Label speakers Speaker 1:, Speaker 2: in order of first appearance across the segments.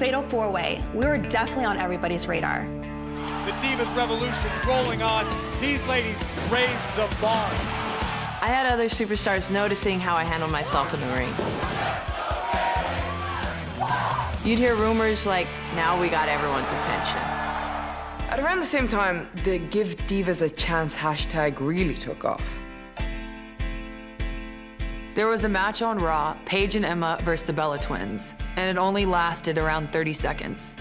Speaker 1: Fatal 4-Way, we were definitely on everybody's radar.
Speaker 2: The Divas Revolution rolling on. These ladies raised the bar.
Speaker 3: I had other superstars noticing how I handled myself in the ring. You'd hear rumors like, now we got everyone's attention.
Speaker 4: At around the same time, the Give Divas a Chance hashtag really took off. There was a match on Raw, Paige and Emma versus the Bella Twins, and it only lasted around 30 seconds.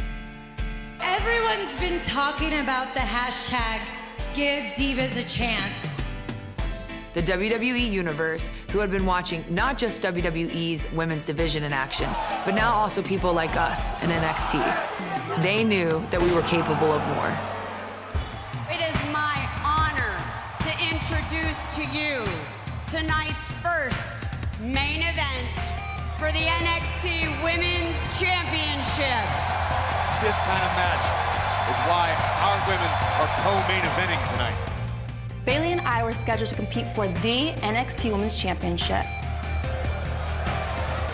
Speaker 5: Everyone's been talking about the hashtag Give Divas a Chance.
Speaker 3: The WWE Universe, who had been watching not just WWE's women's division in action, but now also people like us in NXT. They knew that we were capable of more.
Speaker 6: It is my honor to introduce to you tonight's first main event for the NXT Women's Championship.
Speaker 2: This kind of match is why our women are co-main eventing tonight.
Speaker 1: Bayley and I were scheduled to compete for the NXT Women's Championship.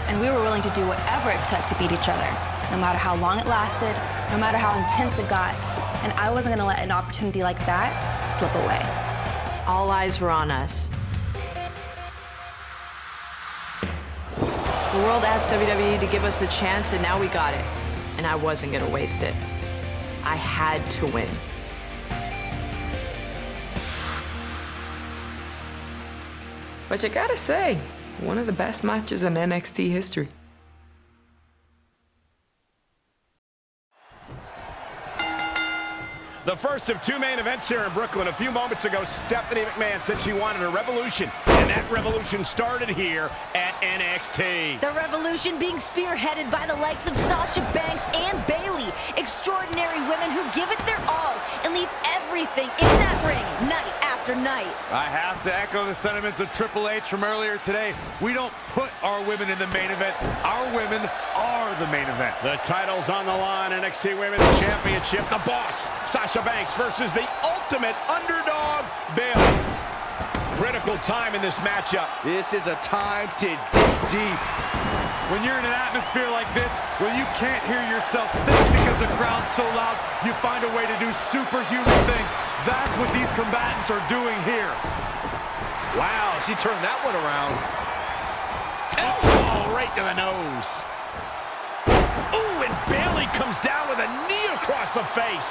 Speaker 1: And we were willing to do whatever it took to beat each other, no matter how long it lasted, no matter how intense it got. And I wasn't gonna let an opportunity like that slip away.
Speaker 3: All eyes were on us. The world asked WWE to give us a chance, and now we got it. And I wasn't gonna waste it. I had to win.
Speaker 4: But you gotta say, one of the best matches in NXT history.
Speaker 7: The first of two main events here in Brooklyn. A few moments ago, Stephanie McMahon said she wanted a revolution, and that revolution started here at NXT.
Speaker 8: The revolution being spearheaded by the likes of Sasha Banks and Bayley. Extraordinary women who give it their all and leave everything in that ring night after night.
Speaker 2: I have to echo the sentiments of Triple H from earlier today. We don't put our women in the main event. Our women are the main event.
Speaker 7: The title's on the line. NXT Women's Championship. The boss, Sasha Banks, versus the ultimate underdog, Bayley. Critical time in this matchup.
Speaker 2: This is a time to dig deep. When you're in an atmosphere like this, where you can't hear yourself think because the crowd's so loud, you find a way to do superhuman things. That's what these combatants are doing here.
Speaker 7: Wow, she turned that one around. Elbow right to the nose. Ooh, and Bayley comes down with a knee across the face.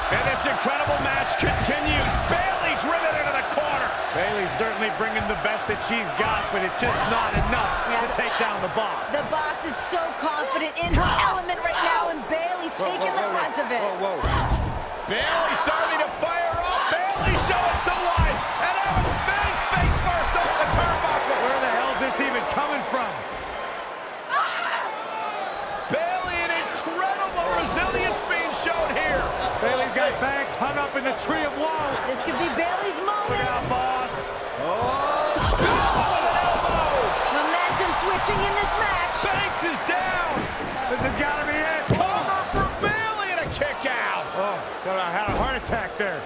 Speaker 7: And this incredible match continues. Bayley driven into the corner.
Speaker 2: Bayley's certainly bringing the best that she's got, but it's just not enough to take down the boss.
Speaker 8: The boss is so confident in her element right now, and Bayley's taking the brunt of it.
Speaker 7: Bayley starting to fire up. Bayley showing some life. And now it's Banks face first off the turnbuckle.
Speaker 2: Where the hell is this even coming from?
Speaker 7: Bayley, an incredible resilience being shown here.
Speaker 2: Bayley's got Banks hung up in the tree of woe.
Speaker 8: This could be Bayley's moment.
Speaker 2: Look out, boss.
Speaker 7: Oh, with an elbow.
Speaker 8: Momentum switching in this match.
Speaker 7: Banks is down.
Speaker 2: This has got to be it.
Speaker 7: Cover for Bayley and a kick out.
Speaker 2: Oh, thought I had a heart attack there.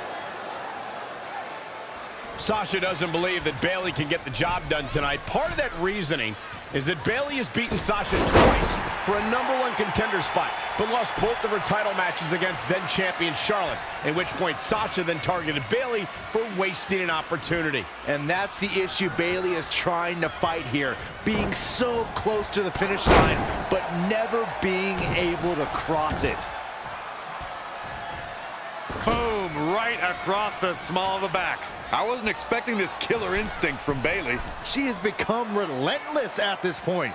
Speaker 7: Sasha doesn't believe that Bayley can get the job done tonight. Part of that reasoning is that Bayley has beaten Sasha twice for a #1 contender spot, but lost both of her title matches against then-champion Charlotte, at which point Sasha then targeted Bayley for wasting an opportunity.
Speaker 9: And that's the issue Bayley is trying to fight here, being so close to the finish line, but never being able to cross it.
Speaker 2: Boom, right across the small of the back.
Speaker 10: I wasn't expecting this killer instinct from Bayley.
Speaker 9: She has become relentless at this point.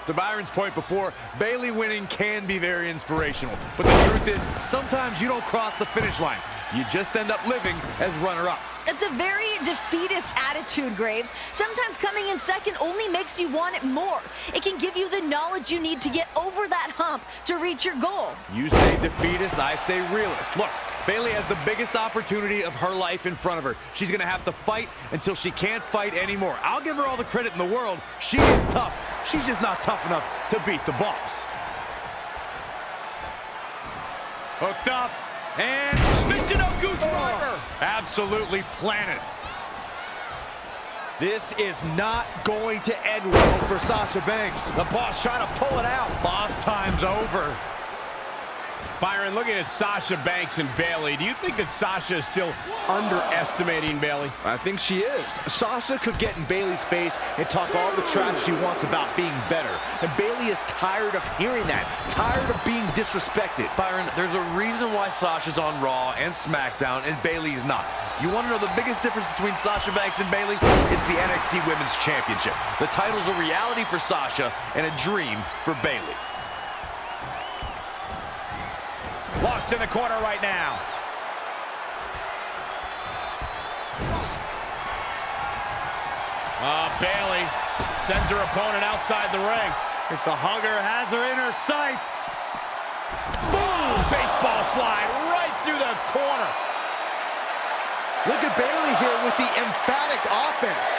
Speaker 2: To Byron's point before, Bayley winning can be very inspirational. But the truth is, sometimes you don't cross the finish line. You just end up living as runner-up.
Speaker 8: It's a very defeatist attitude, Graves. Sometimes coming in second only makes you want it more. It can give you the knowledge you need to get over that hump to reach your goal.
Speaker 2: You say defeatist, I say realist. Look, Bayley has the biggest opportunity of her life in front of her. She's gonna have to fight until she can't fight anymore. I'll give her all the credit in the world. She is tough. She's just not tough enough to beat the boss. Hooked up, and
Speaker 7: Michinoku driver.
Speaker 2: absolutely planted. This is not going to end well for Sasha Banks.
Speaker 7: The boss trying to pull it out.
Speaker 2: Boss time's over.
Speaker 7: Byron, looking at Sasha Banks and Bayley, do you think that Sasha is still underestimating Bayley?
Speaker 9: I think she is. Sasha could get in Bayley's face and talk all the trash she wants about being better. And Bayley is tired of hearing that, tired of being disrespected.
Speaker 2: Byron, there's a reason why Sasha's on Raw and SmackDown and Bayley's not. You want to know the biggest difference between Sasha Banks and Bayley? It's the NXT Women's Championship. The title's a reality for Sasha and a dream for Bayley.
Speaker 7: Lost in the corner right now. Bayley sends her opponent outside the ring.
Speaker 2: If the hugger has her in her sights.
Speaker 7: Boom! Baseball slide right through the corner.
Speaker 9: Look at Bayley here with the emphatic offense.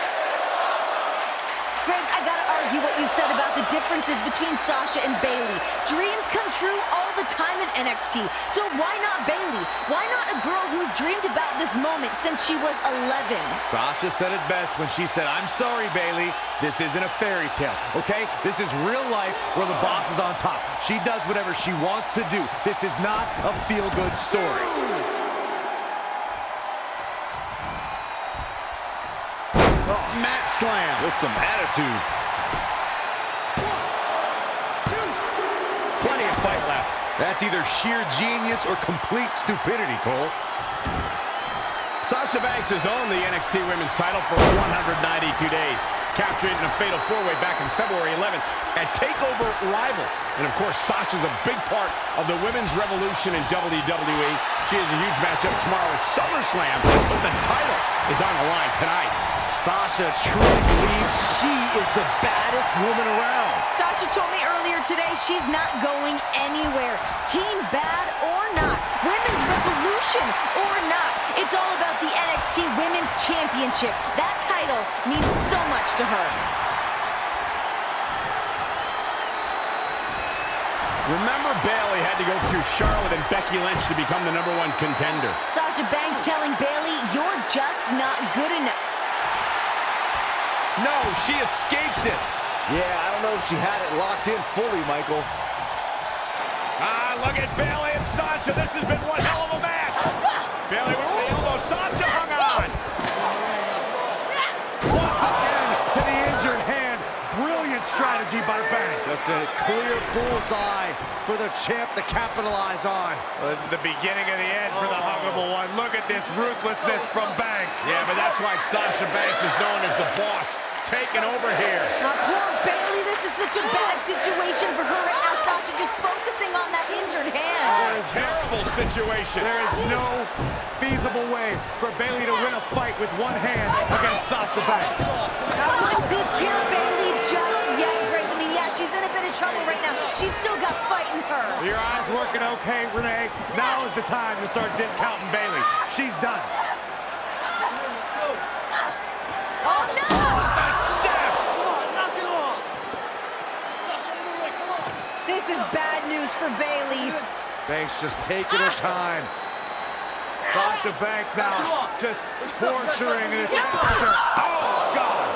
Speaker 8: Greg, I gotta argue what you said about the differences between Sasha and Bayley. Dreams come true all the time in NXT, so why not Bayley? Why not a girl who's dreamed about this moment since she was 11?
Speaker 2: Sasha said it best when she said, "I'm sorry, Bayley. This isn't a fairy tale, okay? This is real life where the boss is on top. She does whatever she wants to do. This is not a feel-good story."
Speaker 7: Mat slam
Speaker 9: With some attitude.
Speaker 7: Plenty of fight left.
Speaker 2: That's either sheer genius or complete stupidity, Cole.
Speaker 7: Sasha Banks has owned the NXT Women's title for 192 days. Captured it in a fatal four-way back in February 11th at TakeOver Rival. And of course, Sasha's a big part of the women's revolution in WWE. She has a huge matchup tomorrow at SummerSlam, but the title is on the line tonight.
Speaker 9: Sasha truly believes she is the baddest woman around.
Speaker 8: Sasha told me earlier today she's not going anywhere. Team bad or not, women's revolution or not, it's all about the NXT Women's Championship. That title means so much to her.
Speaker 7: Remember, Bayley had to go through Charlotte and Becky Lynch to become the #1 contender.
Speaker 8: Sasha Banks telling Bayley, "You're just not good enough."
Speaker 7: No, she escapes it.
Speaker 9: Yeah, I don't know if she had it locked in fully, Michael.
Speaker 7: Look at Bayley and Sasha. This has been one hell of a match. Bayley with the elbow. Sasha hung on.
Speaker 2: Once again to the injured hand. Brilliant strategy by Banks.
Speaker 9: Just a clear bullseye for the champ to capitalize on.
Speaker 2: Well, this is the beginning of the end for the huggable one. Look at this ruthlessness from Banks.
Speaker 7: Yeah, but that's why Sasha Banks is known as the boss. Taking over here.
Speaker 8: Now, poor Bayley, this is such a bad situation for her right now. Sasha just focusing on that injured hand.
Speaker 7: Terrible situation.
Speaker 2: There is no feasible way for Bayley to win a fight with one hand against Sasha Banks.
Speaker 8: I wouldn't discount Bayley just yet, Grace. I mean, yeah, she's in a bit of trouble right now. She's still got fight in her.
Speaker 2: Your eyes working okay, Renee? Now is the time to start discounting Bayley. She's done.
Speaker 8: Oh, no!
Speaker 7: The steps!
Speaker 8: This is bad news for Bayley.
Speaker 9: Banks just taking her time.
Speaker 2: Sasha Banks now just torturing and attacking her. Oh, God!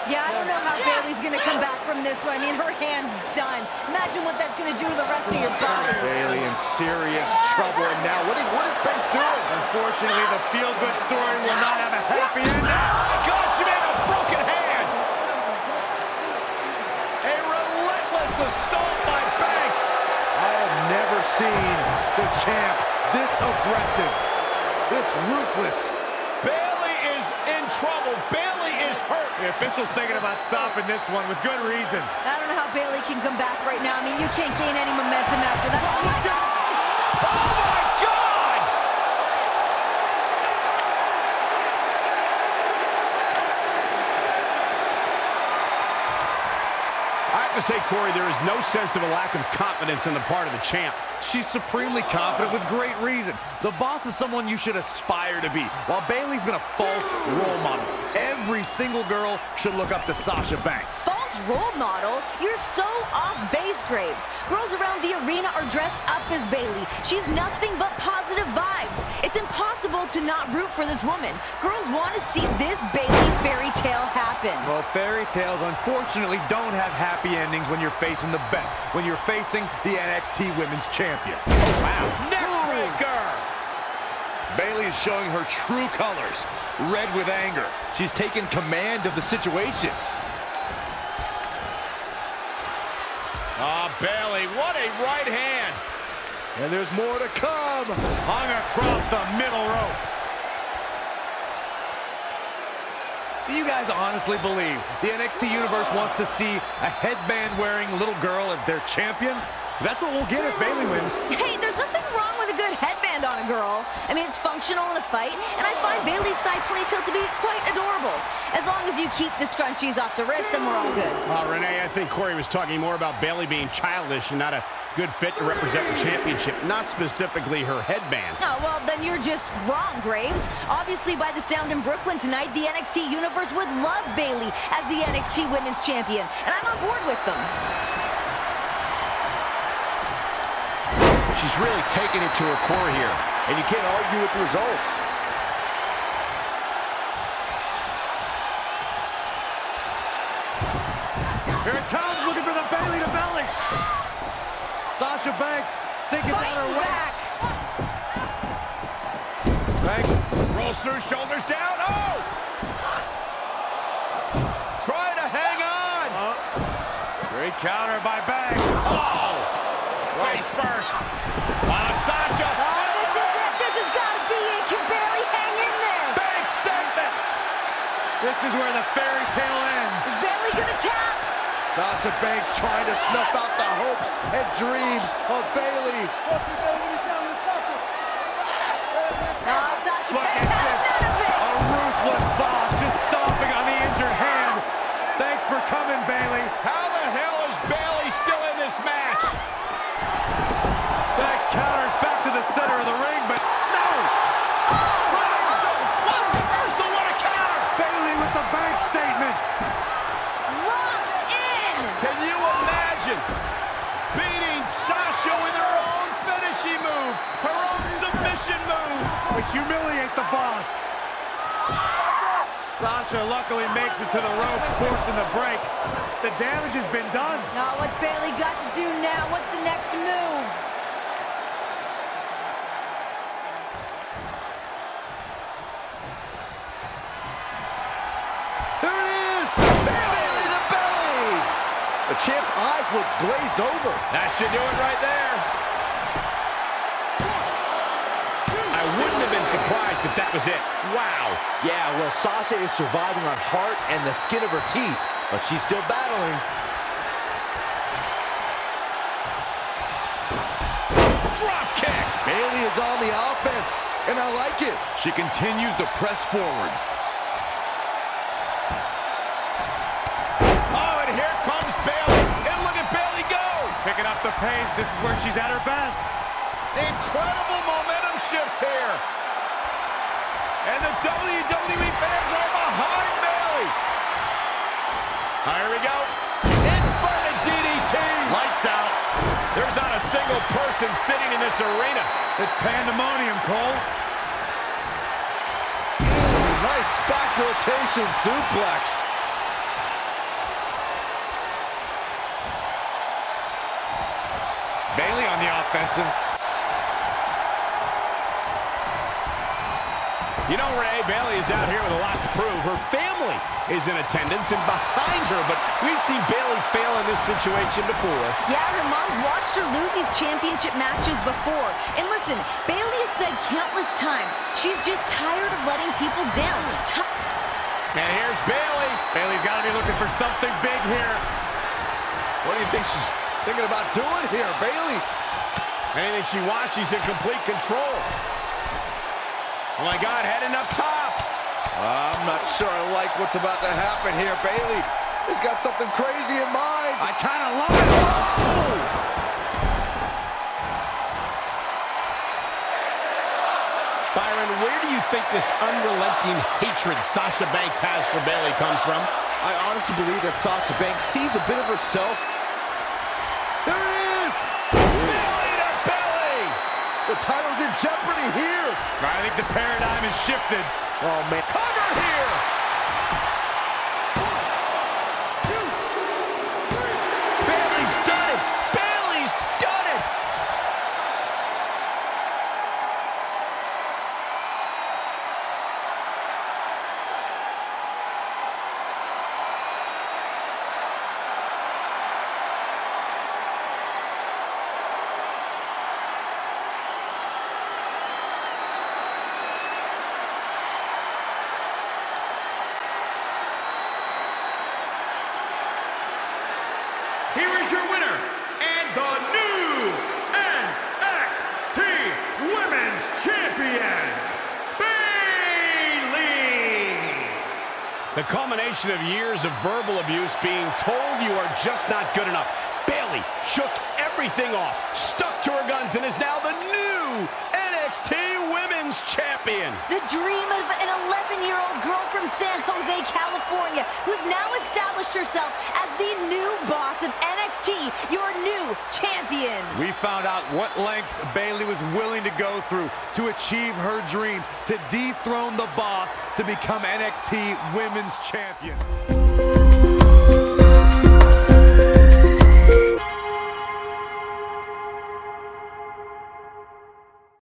Speaker 8: Yeah, I don't know how Bayley's going to come back from this one. I mean, her hand's done. Imagine what that's going to do to the rest of your body.
Speaker 9: Bayley in serious trouble. And now, what is Banks doing?
Speaker 2: Unfortunately, the feel-good story will not have a happy ending.
Speaker 7: Oh, God, she made a broken hand. A relentless assault by Banks.
Speaker 9: I have never seen the champ this aggressive, this ruthless.
Speaker 7: Bayley is in trouble. Bayley is hurt.
Speaker 2: The official's thinking about stopping this one with good reason.
Speaker 8: I don't know how Bayley can come back right now. I mean, you can't gain any momentum after that. Oh, my God!
Speaker 7: Oh, my God! I have to say, Corey, there is no sense of a lack of confidence on the part of the champ.
Speaker 2: She's supremely confident with great reason. The boss is someone you should aspire to be, while Bayley's been a false role model. Every single girl should look up to Sasha Banks.
Speaker 8: False role model? You're so off base, Graves. Girls around the arena are dressed up as Bayley. She's nothing but positive vibes. It's impossible to not root for this woman. Girls want to see this Bayley fairy tale happen.
Speaker 2: Well, fairy tales unfortunately don't have happy endings when you're facing the best, when you're facing the NXT Women's Champion.
Speaker 7: Wow. Neckbreaker!
Speaker 10: Bayley is showing her true colors, red with anger.
Speaker 9: She's taken command of the situation.
Speaker 7: Bayley, what a right hand.
Speaker 9: And there's more to come.
Speaker 2: Hung across the middle rope. Do you guys honestly believe the NXT Universe wants to see a headband-wearing little girl as their champion? 'Cause that's what we'll get if Bayley wins.
Speaker 8: Hey, there's nothing wrong with a good headband on a girl. I mean, it's functional in a fight, and I find Bayley's side ponytail to be quite adorable. As long as you keep the scrunchies off the wrist, then we're all good.
Speaker 7: Renee, I think Corey was talking more about Bayley being childish and not a good fit to represent the championship, not specifically her headband.
Speaker 8: Oh, well, then you're just wrong, Graves. Obviously, by the sound in Brooklyn tonight, the NXT Universe would love Bayley as the NXT Women's Champion, and I'm on board with them.
Speaker 7: She's really taking it to her core here,
Speaker 9: and you can't argue with the results.
Speaker 2: Here it comes, looking for the Bayley to belly. Sasha Banks sinking down her weight. Banks
Speaker 7: rolls through, shoulders down. Oh! Trying to hang on.
Speaker 2: Great counter by Banks.
Speaker 7: Oh! Face first. Sasha.
Speaker 8: Oh, this is it. This has got to be it. Can Bayley hang in there?
Speaker 7: Big statement.
Speaker 2: This is where the fairy tale ends.
Speaker 8: Is Bayley going to tap?
Speaker 9: Sasha Banks trying to snuff out the hopes and dreams of Bayley.
Speaker 8: Sasha
Speaker 2: Look
Speaker 8: Banks
Speaker 2: at
Speaker 8: has
Speaker 2: this.
Speaker 8: none of it.
Speaker 2: A ruthless boss just stomping on the injured hand. Thanks for coming, Bayley.
Speaker 7: How the hell is Bayley still in this match?
Speaker 2: Banks counters back to the center of the ring, but no!
Speaker 7: What a reversal, what a counter!
Speaker 2: Bayley with the Banks statement.
Speaker 8: Locked in.
Speaker 7: Can you imagine beating Sasha with her own finishing move, her own submission move?
Speaker 2: We humiliate the boss. Sasha luckily makes it to the ropes, forcing the break. The damage has been done.
Speaker 8: Now, what's Bayley got to do now? What's the next move?
Speaker 9: There it is! Bayley to belly! The champ's eyes look glazed over.
Speaker 7: That should do it right there. I wouldn't have been surprised if that was it. Wow.
Speaker 9: Yeah, well, Sasha is surviving on heart and the skin of her teeth, but she's still battling.
Speaker 7: Drop kick.
Speaker 9: Bayley is on the offense, and I like it.
Speaker 10: She continues to press forward.
Speaker 7: Oh, and here comes Bayley. And look at Bayley go.
Speaker 2: Picking up the pace. This is where she's at her best.
Speaker 7: Incredible momentum shift here. And the WWE fans are behind Bayley. Here we go. Inverted DDT.
Speaker 2: Lights out.
Speaker 7: There's not a single person sitting in this arena.
Speaker 2: It's pandemonium, Cole.
Speaker 9: Nice back rotation suplex.
Speaker 2: Bayley on the offensive.
Speaker 7: You know, Renee, Bayley is out here with a lot to prove. Her family is in attendance and behind her, but we've seen Bayley fail in this situation before.
Speaker 8: Yeah, her mom's watched her lose these championship matches before. And listen, Bayley has said countless times, she's just tired of letting people down.
Speaker 7: And here's Bayley.
Speaker 2: Bayley's got to be looking for something big here.
Speaker 9: What do you think she's thinking about doing here, Bayley?
Speaker 7: Anything she wants, she's in complete control. Oh my God, heading up top.
Speaker 9: I'm not sure I like what's about to happen here. Bayley has got something crazy in mind.
Speaker 2: I kind of love it. Oh!
Speaker 7: Byron, where do you think this unrelenting hatred Sasha Banks has for Bayley comes from?
Speaker 9: I honestly believe that Sasha Banks sees a bit of herself. There it is!
Speaker 7: Bayley to Bayley!
Speaker 9: The title's in jeopardy here.
Speaker 2: I think the paradigm has shifted.
Speaker 9: Oh, man.
Speaker 7: Cover here.
Speaker 9: 1, 2, 3. Bayley's done it. Bayley's done it.
Speaker 11: Here is your winner, and the new NXT Women's Champion, Bayley!
Speaker 7: The culmination of years of verbal abuse, being told you are just not good enough. Bayley shook everything off, stuck to her guns, and is now the new NXT Women's Champion.
Speaker 8: The dream of an 11-year-old girl from San Jose, California, who's now established herself as the new boss of NXT, your new champion.
Speaker 2: We found out what lengths Bayley was willing to go through to achieve her dreams, to dethrone the boss, to become NXT Women's Champion.